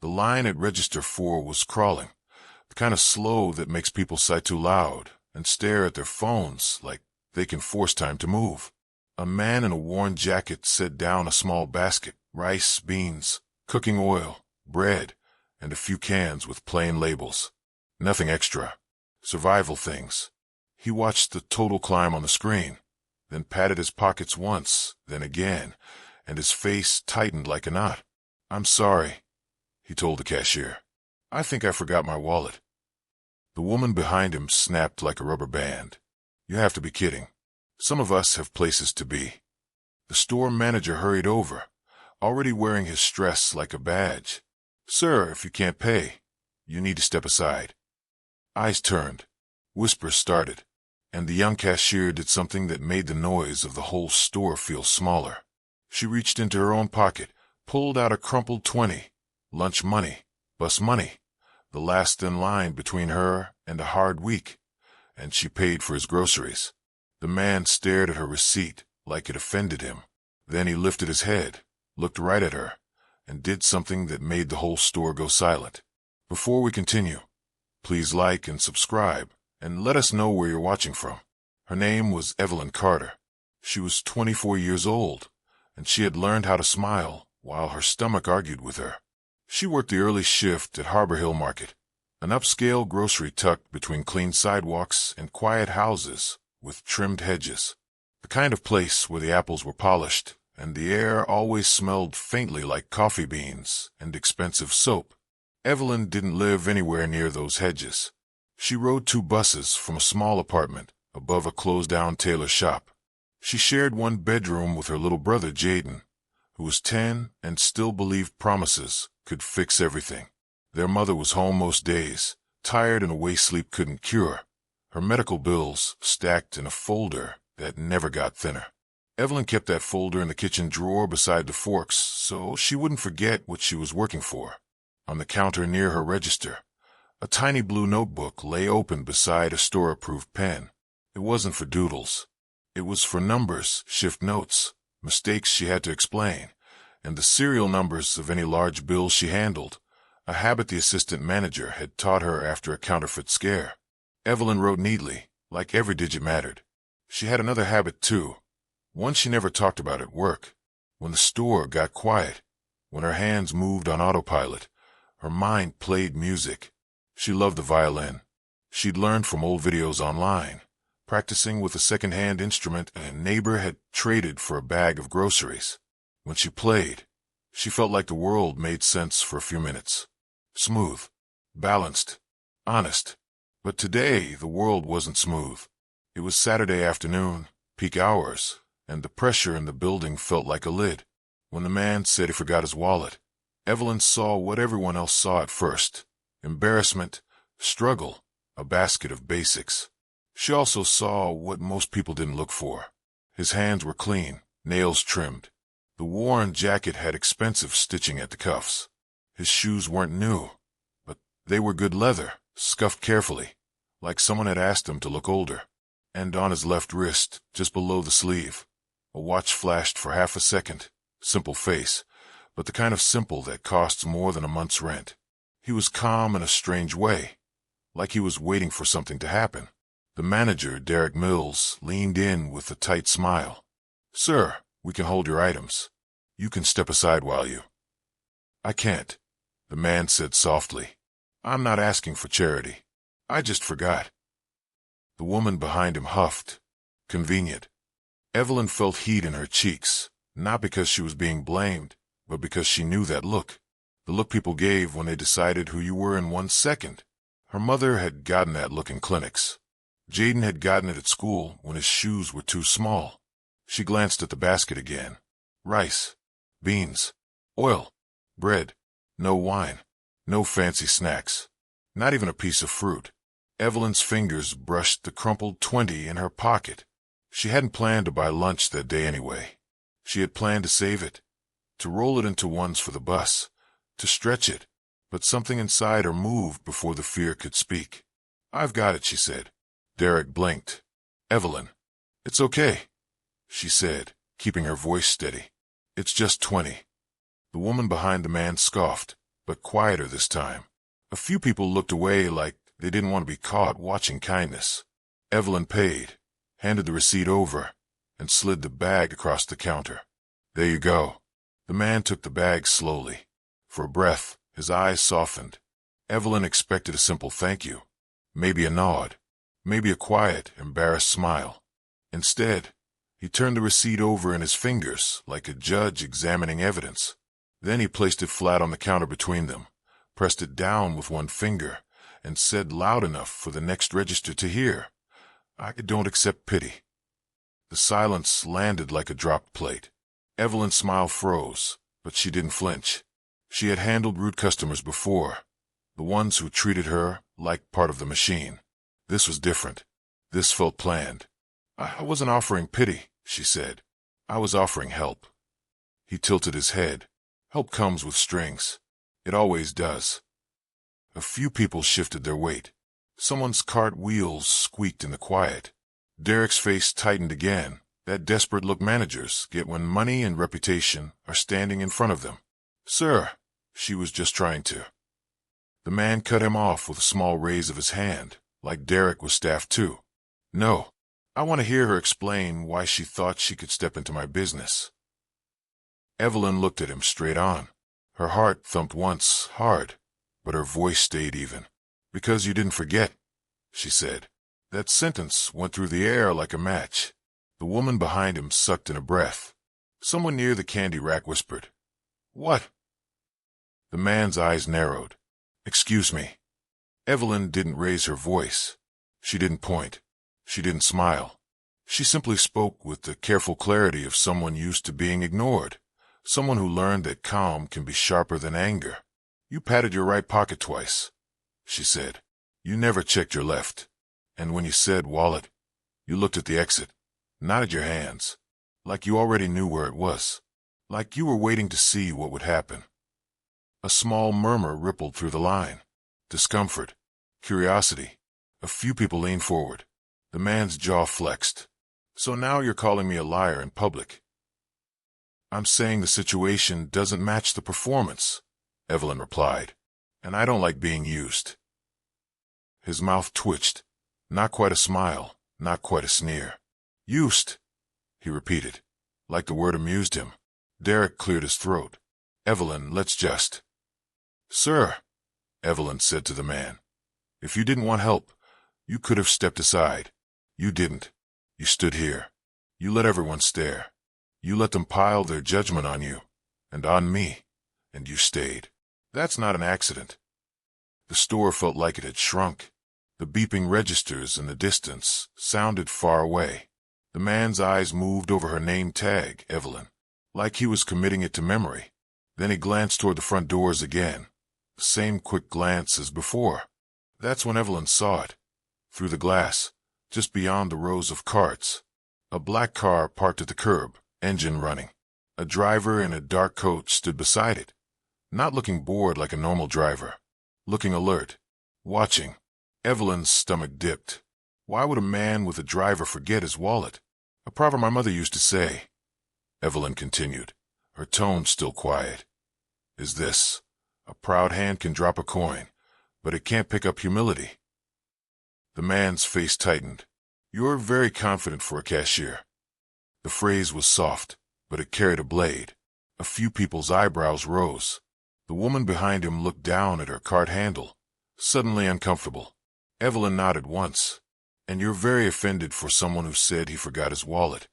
The line at register 4 was crawling, the kind of slow that makes people sigh too loud and stare at their phones like they can force time to move. A man in a worn jacket set down a small basket, rice, beans, cooking oil, bread, and a few cans with plain labels. Nothing extra. Survival things. He watched the total climb on the screen, then patted his pockets once, then again, and his face tightened like a knot. "I'm sorry," he told the cashier. "I think I forgot my wallet." The woman behind him snapped like a rubber band. "You have to be kidding. Some of us have places to be." The store manager hurried over, already wearing his stress like a badge. "Sir, if you can't pay, you need to step aside." Eyes turned. Whispers started. And the young cashier did something that made the noise of the whole store feel smaller. She reached into her own pocket, pulled out a crumpled 20, lunch money, bus money, the last in line between her and a hard week, and she paid for his groceries. The man stared at her receipt like it offended him. Then he lifted his head, looked right at her, and did something that made the whole store go silent. Before we continue, please like and subscribe, and let us know where you're watching from. Her name was Evelyn Carter. She was 24 years old, and she had learned how to smile while her stomach argued with her. She worked the early shift at Harbor Hill Market, an upscale grocery tucked between clean sidewalks and quiet houses with trimmed hedges. The kind of place where the apples were polished and the air always smelled faintly like coffee beans and expensive soap. Evelyn didn't live anywhere near those hedges. She rode 2 buses from a small apartment above a closed-down tailor shop. She shared one bedroom with her little brother, Jaden, who was 10 and still believed promises could fix everything. Their mother was home most days, tired in a way sleep couldn't cure, her medical bills stacked in a folder that never got thinner. Evelyn kept that folder in the kitchen drawer beside the forks so she wouldn't forget what she was working for. On the counter near her register, a tiny blue notebook lay open beside a store-approved pen. It wasn't for doodles. It was for numbers, shift notes, mistakes she had to explain, and the serial numbers of any large bills she handled, a habit the assistant manager had taught her after a counterfeit scare. Evelyn wrote neatly, like every digit mattered. She had another habit, too, one she never talked about at work. When the store got quiet, when her hands moved on autopilot, her mind played music. She loved the violin. She'd learned from old videos online, practicing with a second-hand instrument a neighbor had traded for a bag of groceries. When she played, she felt like the world made sense for a few minutes. Smooth, balanced, honest. But today, the world wasn't smooth. It was Saturday afternoon, peak hours, and the pressure in the building felt like a lid. When the man said he forgot his wallet, Evelyn saw what everyone else saw at first. Embarrassment, struggle, a basket of basics. She also saw what most people didn't look for. His hands were clean, nails trimmed. The worn jacket had expensive stitching at the cuffs. His shoes weren't new, but they were good leather, scuffed carefully, like someone had asked him to look older. And on his left wrist, just below the sleeve, a watch flashed for half a second. Simple face, but the kind of simple that costs more than a month's rent. He was calm in a strange way, like he was waiting for something to happen. The manager, Derek Mills, leaned in with a tight smile. "Sir, we can hold your items. You can step aside while you—" "I can't," the man said softly. "I'm not asking for charity. I just forgot." The woman behind him huffed. Convenient. Evelyn felt heat in her cheeks, not because she was being blamed, but because she knew that look. The look people gave when they decided who you were in 1 second. Her mother had gotten that look in clinics. Jaden had gotten it at school when his shoes were too small. She glanced at the basket again. Rice, beans, oil, bread, no wine, no fancy snacks, not even a piece of fruit. Evelyn's fingers brushed the crumpled 20 in her pocket. She hadn't planned to buy lunch that day anyway. She had planned to save it, to roll it into ones for the bus, to stretch it, but something inside her moved before the fear could speak. "I've got it," she said. Derek blinked. "Evelyn, it's okay," she said, keeping her voice steady. "It's just 20. The woman behind the man scoffed. but quieter this time. A few people looked away like they didn't want to be caught watching kindness. Evelyn paid, handed the receipt over, and slid the bag across the counter. There you go. The man took the bag slowly. For a breath, his eyes softened. Evelyn expected a simple thank you. Maybe a nod. Maybe a quiet, embarrassed smile. Instead, he turned the receipt over in his fingers like a judge examining evidence. Then he placed it flat on the counter between them, pressed it down with one finger, and said loud enough for the next register to hear, "I don't accept pity." The silence landed like a dropped plate. Evelyn's smile froze, but she didn't flinch. She had handled rude customers before, the ones who treated her like part of the machine. This was different. This felt planned. "I wasn't offering pity," she said. "I was offering help." He tilted his head. Help comes with strings. It always does. A few people shifted their weight. Someone's cart wheels squeaked in the quiet. Derek's face tightened again, that desperate look managers get when money and reputation are standing in front of them. "Sir," she was just trying to. The man cut him off with a small raise of his hand, like Derek was staffed too. "No, I want to hear her explain why she thought she could step into my business." Evelyn looked at him straight on. Her heart thumped once, hard, but her voice stayed even. "Because you didn't forget," she said. That sentence went through the air like a match. The woman behind him sucked in a breath. Someone near the candy rack whispered, "What?" The man's eyes narrowed. "Excuse me." Evelyn didn't raise her voice. She didn't point. She didn't smile. She simply spoke with the careful clarity of someone used to being ignored, someone who learned that calm can be sharper than anger. "You patted your right pocket twice," she said. "You never checked your left. And when you said wallet, you looked at the exit, not at your hands, like you already knew where it was, like you were waiting to see what would happen." A small murmur rippled through the line. Discomfort. Curiosity. A few people leaned forward. The man's jaw flexed. "So now you're calling me a liar in public?" "I'm saying the situation doesn't match the performance," Evelyn replied, "and I don't like being used." His mouth twitched. Not quite a smile, not quite a sneer. "Used," he repeated, like the word amused him. Derek cleared his throat. "Evelyn, let's just—" "Sir," Evelyn said to the man, "if you didn't want help, you could have stepped aside. You didn't. You stood here. You let everyone stare. You let them pile their judgment on you, and on me, and you stayed. That's not an accident." The store felt like it had shrunk. The beeping registers in the distance sounded far away. The man's eyes moved over her name tag, Evelyn, like he was committing it to memory. Then he glanced toward the front doors again, the same quick glance as before. That's when Evelyn saw it. Through the glass, just beyond the rows of carts, a black car parked at the curb, engine running. A driver in a dark coat stood beside it, not looking bored like a normal driver, looking alert, watching. Evelyn's stomach dipped. Why would a man with a driver forget his wallet? A proverb my mother used to say, Evelyn continued, her tone still quiet, is this: a proud hand can drop a coin, but it can't pick up humility. The man's face tightened. You're very confident for a cashier. The phrase was soft, but it carried a blade. A few people's eyebrows rose. The woman behind him looked down at her cart handle, suddenly uncomfortable. Evelyn nodded once. And you're very offended for someone who said he forgot his wallet.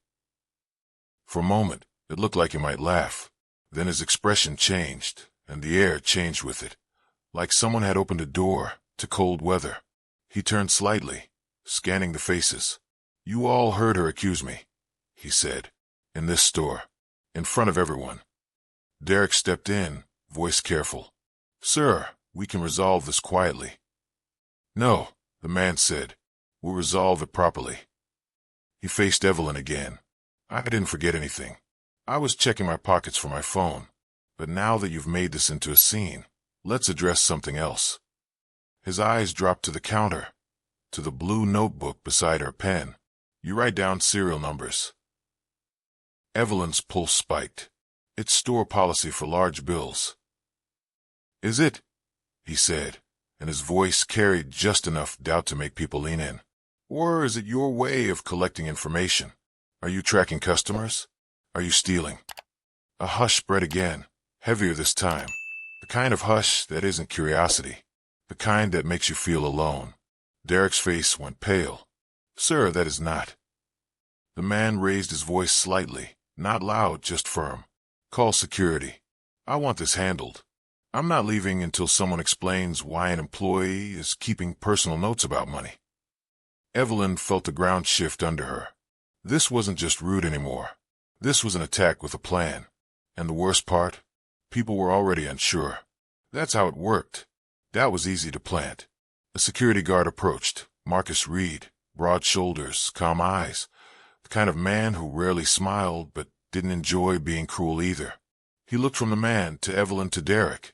For a moment, it looked like he might laugh. Then his expression changed, and the air changed with it, like someone had opened a door to cold weather. He turned slightly, scanning the faces. You all heard her accuse me, he said, in this store, in front of everyone. Derek stepped in, voice careful. Sir, we can resolve this quietly. No, the man said. We'll resolve it properly. He faced Evelyn again. I didn't forget anything. I was checking my pockets for my phone. But now that you've made this into a scene, let's address something else. His eyes dropped to the counter, to the blue notebook beside her pen. You write down serial numbers. Evelyn's pulse spiked. It's store policy for large bills. Is it? He said, and his voice carried just enough doubt to make people lean in. Or is it your way of collecting information? Are you tracking customers? Are you stealing? A hush spread again, heavier this time. The kind of hush that isn't curiosity. The kind that makes you feel alone. Derek's face went pale. Sir, that is not. The man raised his voice slightly, not loud, just firm. Call security. I want this handled. I'm not leaving until someone explains why an employee is keeping personal notes about money. Evelyn felt the ground shift under her. This wasn't just rude anymore. This was an attack with a plan. And the worst part? People were already unsure. That's how it worked. That was easy to plant. A security guard approached. Marcus Reed, broad shoulders, calm eyes. The kind of man who rarely smiled but didn't enjoy being cruel either. He looked from the man to Evelyn to Derek,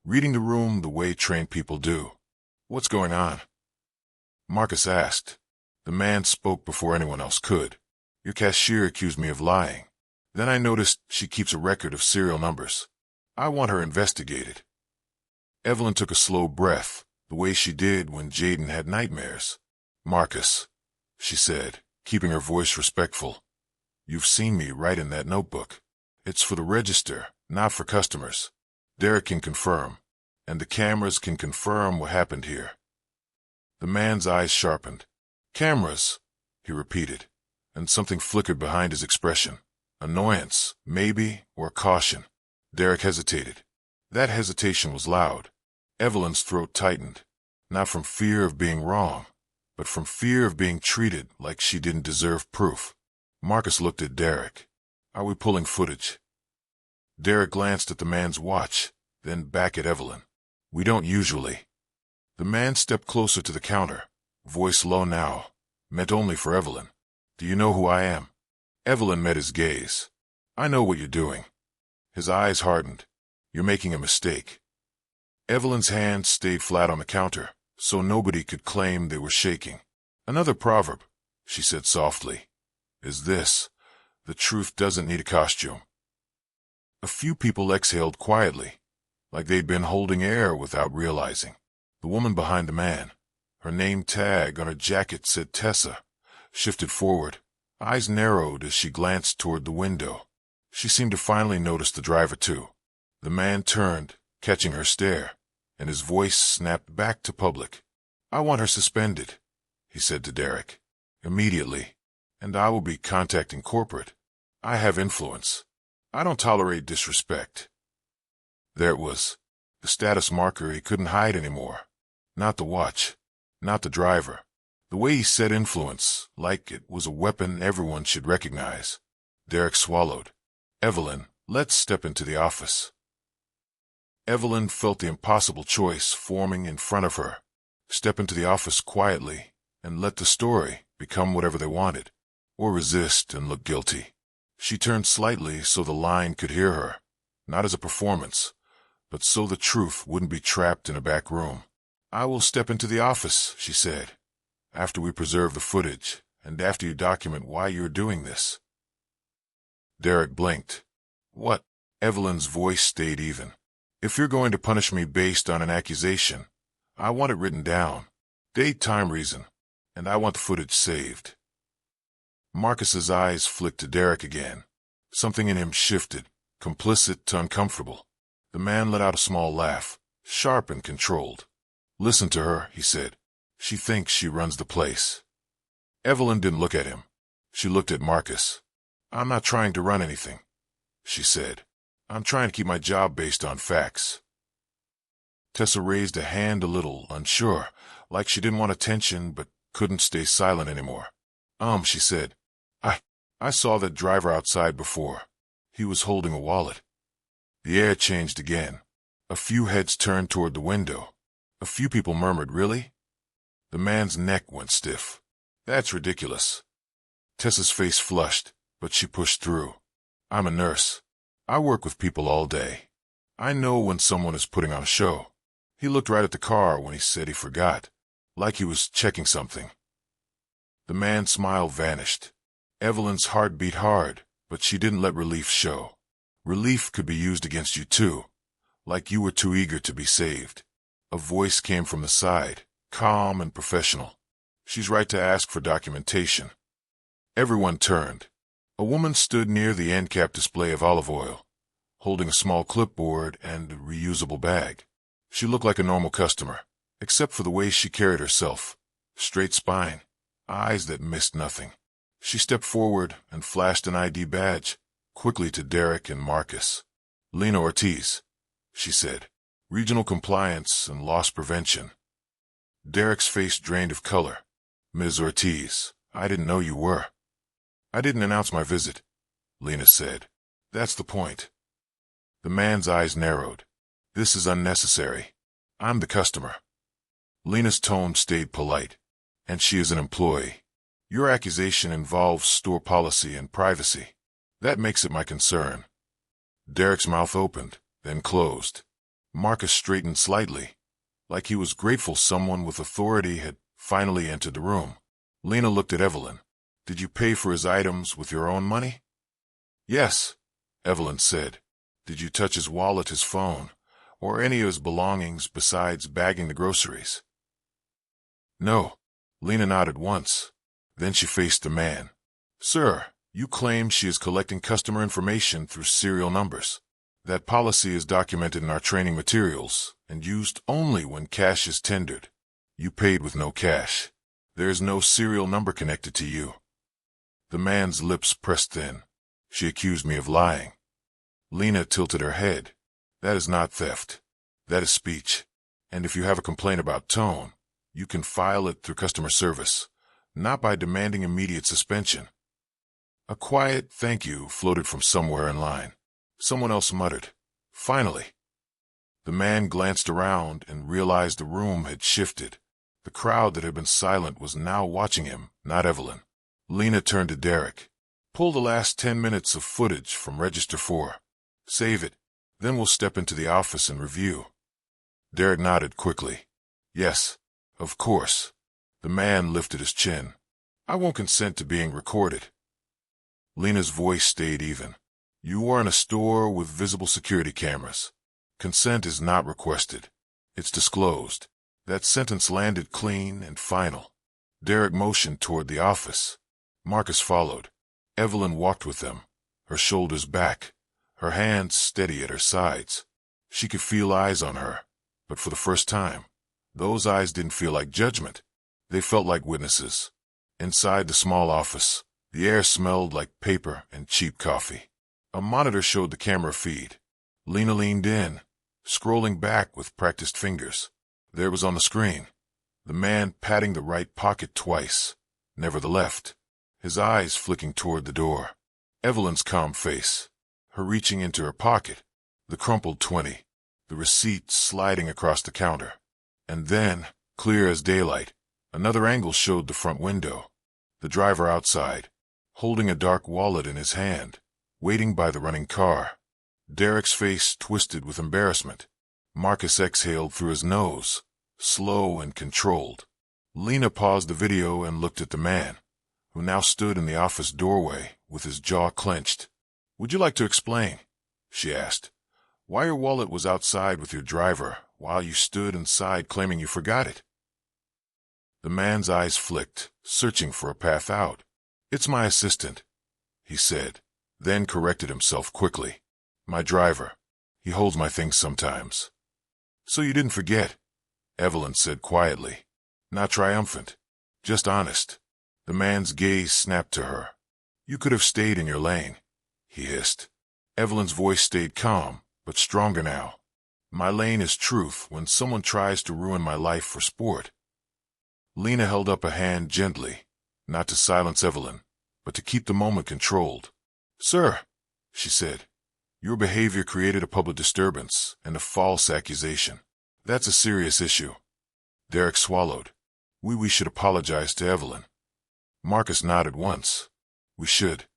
reading the room the way trained people do. What's going on? Marcus asked. The man spoke before anyone else could. Your cashier accused me of lying. Then I noticed she keeps a record of serial numbers. I want her investigated. Evelyn took a slow breath, the way she did when Jaden had nightmares. Marcus, she said, keeping her voice respectful. You've seen me write in that notebook. It's for the register, not for customers. Derek can confirm, and the cameras can confirm what happened here. The man's eyes sharpened. Cameras, he repeated, and something flickered behind his expression. Annoyance, maybe, or caution. Derek hesitated. That hesitation was loud. Evelyn's throat tightened, not from fear of being wrong, but from fear of being treated like she didn't deserve proof. Marcus looked at Derek. Are we pulling footage? Derek glanced at the man's watch, then back at Evelyn. We don't usually. The man stepped closer to the counter, voice low now, meant only for Evelyn. Do you know who I am? Evelyn met his gaze. I know what you're doing. His eyes hardened. You're making a mistake. Evelyn's hands stayed flat on the counter, so nobody could claim they were shaking. Another proverb, she said softly, is this: the truth doesn't need a costume. A few people exhaled quietly, like they'd been holding air without realizing. The woman behind the man, her name tag on her jacket said Tessa, shifted forward. Eyes narrowed as she glanced toward the window. She seemed to finally notice the driver, too. The man turned, catching her stare, and his voice snapped back to public. I want her suspended, he said to Derek. Immediately. And I will be contacting corporate. I have influence. I don't tolerate disrespect. There it was. The status marker he couldn't hide anymore. Not the watch. Not the driver. The way he said influence, like it was a weapon everyone should recognize. Derek swallowed. Evelyn, let's step into the office. Evelyn felt the impossible choice forming in front of her. Step into the office quietly and let the story become whatever they wanted, or resist and look guilty. She turned slightly so the line could hear her, not as a performance, but so the truth wouldn't be trapped in a back room. I will step into the office, she said, after we preserve the footage and after you document why you're doing this. Derek blinked. What? Evelyn's voice stayed even. If you're going to punish me based on an accusation, I want it written down. Date, time, reason. And I want the footage saved. Marcus's eyes flicked to Derek again. Something in him shifted, complicit to uncomfortable. The man let out a small laugh, sharp and controlled. Listen to her, he said. She thinks she runs the place. Evelyn didn't look at him. She looked at Marcus. I'm not trying to run anything, she said. I'm trying to keep my job based on facts. Tessa raised a hand a little, unsure, like she didn't want attention but couldn't stay silent anymore. She said. I saw that driver outside before. He was holding a wallet. The air changed again. A few heads turned toward the window. A few people murmured, really? The man's neck went stiff. That's ridiculous. Tessa's face flushed, but she pushed through. I'm a nurse. I work with people all day. I know when someone is putting on a show. He looked right at the car when he said he forgot, like he was checking something. The man's smile vanished. Evelyn's heart beat hard, but she didn't let relief show. Relief could be used against you too, like you were too eager to be saved. A voice came from the side, calm and professional. She's right to ask for documentation. Everyone turned. A woman stood near the end cap display of olive oil, holding a small clipboard and a reusable bag. She looked like a normal customer, except for the way she carried herself. Straight spine, eyes that missed nothing. She stepped forward and flashed an ID badge, quickly to Derek and Marcus. "Lena Ortiz," she said. "Regional Compliance and Loss Prevention." Derek's face drained of color. "Ms. Ortiz, I didn't know you were." "I didn't announce my visit," Lena said. "That's the point." The man's eyes narrowed. "This is unnecessary. I'm the customer." Lena's tone stayed polite. "And she is an employee. Your accusation involves store policy and privacy. That makes it my concern." Derek's mouth opened, then closed. Marcus straightened slightly, like he was grateful someone with authority had finally entered the room. Lena looked at Evelyn. "Did you pay for his items with your own money?" "Yes," Evelyn said. "Did you touch his wallet, his phone, or any of his belongings besides bagging the groceries?" "No." Lena nodded once. Then she faced the man. "Sir, you claim she is collecting customer information through serial numbers. That policy is documented in our training materials and used only when cash is tendered. You paid with no cash. There is no serial number connected to you." The man's lips pressed thin. "She accused me of lying." Lena tilted her head. "That is not theft. That is speech. And if you have a complaint about tone, you can file it through customer service, not by demanding immediate suspension." A quiet thank you floated from somewhere in line. Someone else muttered, "Finally." The man glanced around and realized the room had shifted. The crowd that had been silent was now watching him, not Evelyn. Lena turned to Derek. "Pull the last 10 minutes of footage from Register 4. Save it. Then we'll step into the office and review." Derek nodded quickly. "Yes, of course." The man lifted his chin. "I won't consent to being recorded." Lena's voice stayed even. "You are in a store with visible security cameras. Consent is not requested. It's disclosed." That sentence landed clean and final. Derek motioned toward the office. Marcus followed. Evelyn walked with them, her shoulders back, her hands steady at her sides. She could feel eyes on her, but for the first time, those eyes didn't feel like judgment. They felt like witnesses. Inside the small office, the air smelled like paper and cheap coffee. A monitor showed the camera feed. Lena leaned in, scrolling back with practiced fingers. There it was on the screen. The man patting the right pocket twice, never the left, his eyes flicking toward the door. Evelyn's calm face, her reaching into her pocket, the crumpled 20, the receipt sliding across the counter. And then, clear as daylight, another angle showed the front window, the driver outside, holding a dark wallet in his hand, waiting by the running car. Derek's face twisted with embarrassment. Marcus exhaled through his nose, slow and controlled. Lena paused the video and looked at the man, who now stood in the office doorway with his jaw clenched. "Would you like to explain?" she asked. "Why your wallet was outside with your driver while you stood inside claiming you forgot it?" The man's eyes flicked, searching for a path out. "It's my assistant," he said, then corrected himself quickly. "My driver. He holds my things sometimes." "So you didn't forget," Evelyn said quietly, not triumphant, just honest. The man's gaze snapped to her. "You could have stayed in your lane," he hissed. Evelyn's voice stayed calm, but stronger now. "My lane is truth when someone tries to ruin my life for sport." Lena held up a hand gently, not to silence Evelyn, but to keep the moment controlled. "Sir," she said, "your behavior created a public disturbance and a false accusation. That's a serious issue." Derek swallowed. We should apologize to Evelyn." Marcus nodded once. "We should."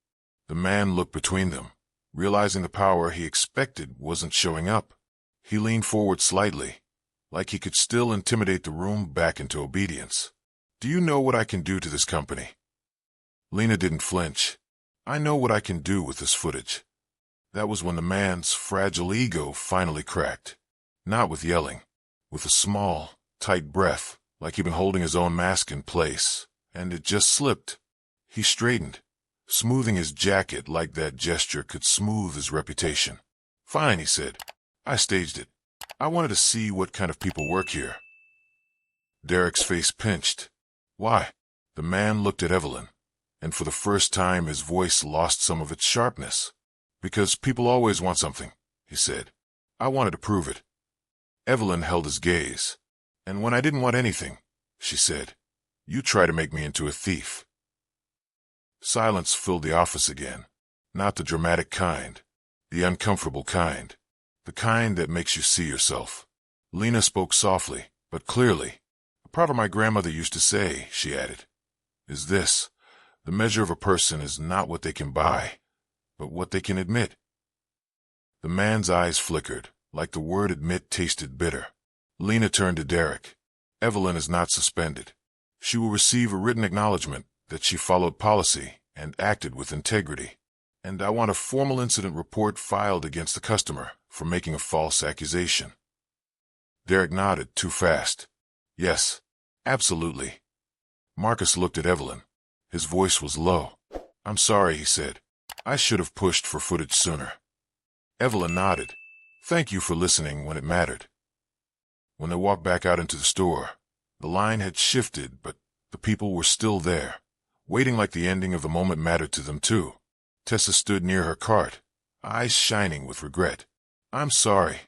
The man looked between them, realizing the power he expected wasn't showing up. He leaned forward slightly, like he could still intimidate the room back into obedience. "Do you know what I can do to this company?" Lena didn't flinch. "I know what I can do with this footage." That was when the man's fragile ego finally cracked. Not with yelling, with a small, tight breath, like he'd been holding his own mask in place, and it just slipped. He straightened, smoothing his jacket like that gesture could smooth his reputation. "Fine," he said. "I staged it. I wanted to see what kind of people work here." Derek's face pinched. "Why?" The man looked at Evelyn, and for the first time his voice lost some of its sharpness. "Because people always want something," he said. "I wanted to prove it." Evelyn held his gaze. "And when I didn't want anything," she said, "you try to make me into a thief." Silence filled the office again. Not the dramatic kind, the uncomfortable kind, the kind that makes you see yourself. Lena spoke softly, but clearly. "A proverb my grandmother used to say," she added, "is this: the measure of a person is not what they can buy, but what they can admit." The man's eyes flickered, like the word admit tasted bitter. Lena turned to Derek. "Evelyn is not suspended. She will receive a written acknowledgement that she followed policy and acted with integrity. And I want a formal incident report filed against the customer for making a false accusation." Derek nodded too fast. "Yes, absolutely." Marcus looked at Evelyn. His voice was low. "I'm sorry," he said. "I should have pushed for footage sooner." Evelyn nodded. "Thank you for listening when it mattered." When they walked back out into the store, the line had shifted, but the people were still there, waiting like the ending of the moment mattered to them too. Tessa stood near her cart, eyes shining with regret. "I'm sorry,"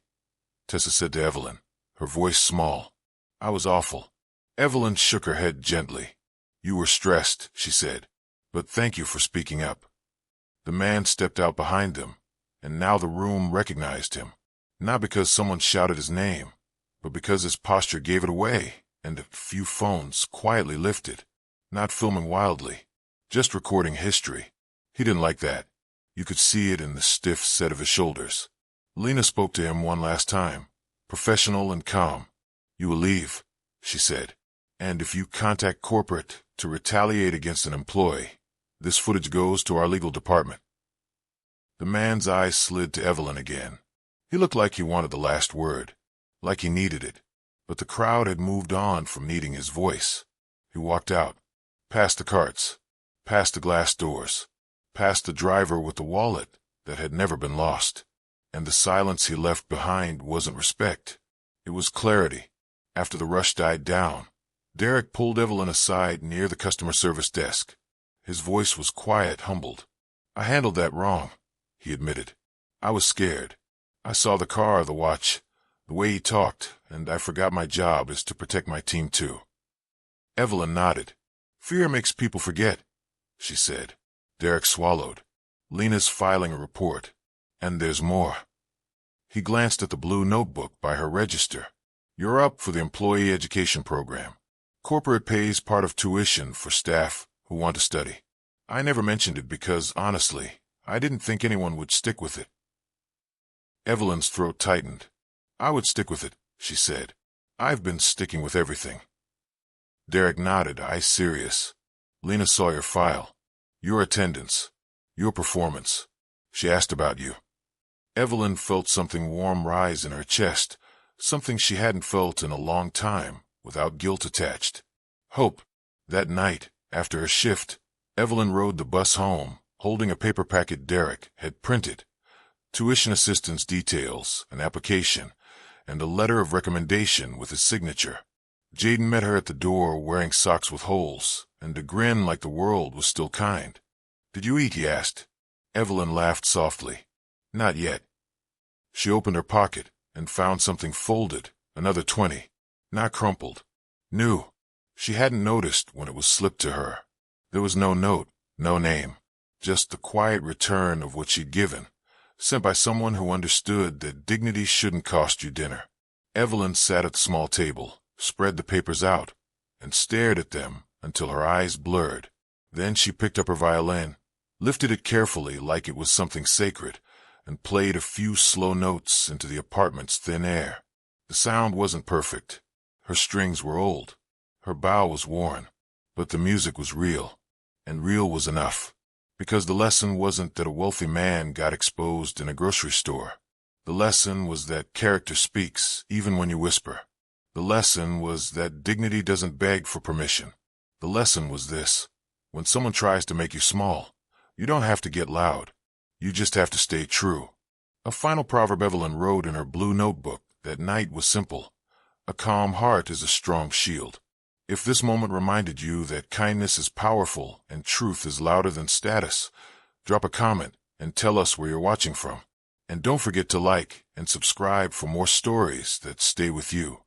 Tessa said to Evelyn, her voice small. "I was awful." Evelyn shook her head gently. "You were stressed," she said, "but thank you for speaking up." The man stepped out behind them, and now the room recognized him, not because someone shouted his name, but because his posture gave it away, and a few phones quietly lifted, not filming wildly, just recording history. He didn't like that. You could see it in the stiff set of his shoulders. Lena spoke to him one last time, professional and calm. "You will leave," she said, "and if you contact corporate to retaliate against an employee, this footage goes to our legal department." The man's eyes slid to Evelyn again. He looked like he wanted the last word, like he needed it, but the crowd had moved on from needing his voice. He walked out, past the carts, past the glass doors, past the driver with the wallet that had never been lost. And the silence he left behind wasn't respect. It was clarity. After the rush died down, Derek pulled Evelyn aside near the customer service desk. His voice was quiet, humbled. "I handled that wrong," he admitted. "I was scared. I saw the car, the watch, the way he talked, and I forgot my job is to protect my team too." Evelyn nodded. "Fear makes people forget," she said. Derek swallowed. "Lena's filing a report. And there's more." He glanced at the blue notebook by her register. "You're up for the employee education program. Corporate pays part of tuition for staff who want to study. I never mentioned it because, honestly, I didn't think anyone would stick with it." Evelyn's throat tightened. "I would stick with it," she said. "I've been sticking with everything." Derek nodded, eyes serious. "Lena saw your file, your attendance, your performance. She asked about you." Evelyn felt something warm rise in her chest, something she hadn't felt in a long time, without guilt attached. Hope. That night, after her shift, Evelyn rode the bus home, holding a paper packet Derek had printed. Tuition assistance details, an application, and a letter of recommendation with his signature. Jaden met her at the door wearing socks with holes, and a grin like the world was still kind. "Did you eat?" he asked. Evelyn laughed softly. "Not yet." She opened her pocket and found something folded, another 20, not crumpled. New. She hadn't noticed when it was slipped to her. There was no note, no name, just the quiet return of what she'd given, sent by someone who understood that dignity shouldn't cost you dinner. Evelyn sat at the small table, spread the papers out, and stared at them until her eyes blurred. Then she picked up her violin, lifted it carefully like it was something sacred, and played a few slow notes into the apartment's thin air. The sound wasn't perfect. Her strings were old. Her bow was worn. But the music was real, and real was enough. Because the lesson wasn't that a wealthy man got exposed in a grocery store. The lesson was that character speaks, even when you whisper. The lesson was that dignity doesn't beg for permission. The lesson was this: when someone tries to make you small, you don't have to get loud. You just have to stay true. A final proverb Evelyn wrote in her blue notebook that night was simple: a calm heart is a strong shield. If this moment reminded you that kindness is powerful and truth is louder than status, drop a comment and tell us where you're watching from. And don't forget to like and subscribe for more stories that stay with you.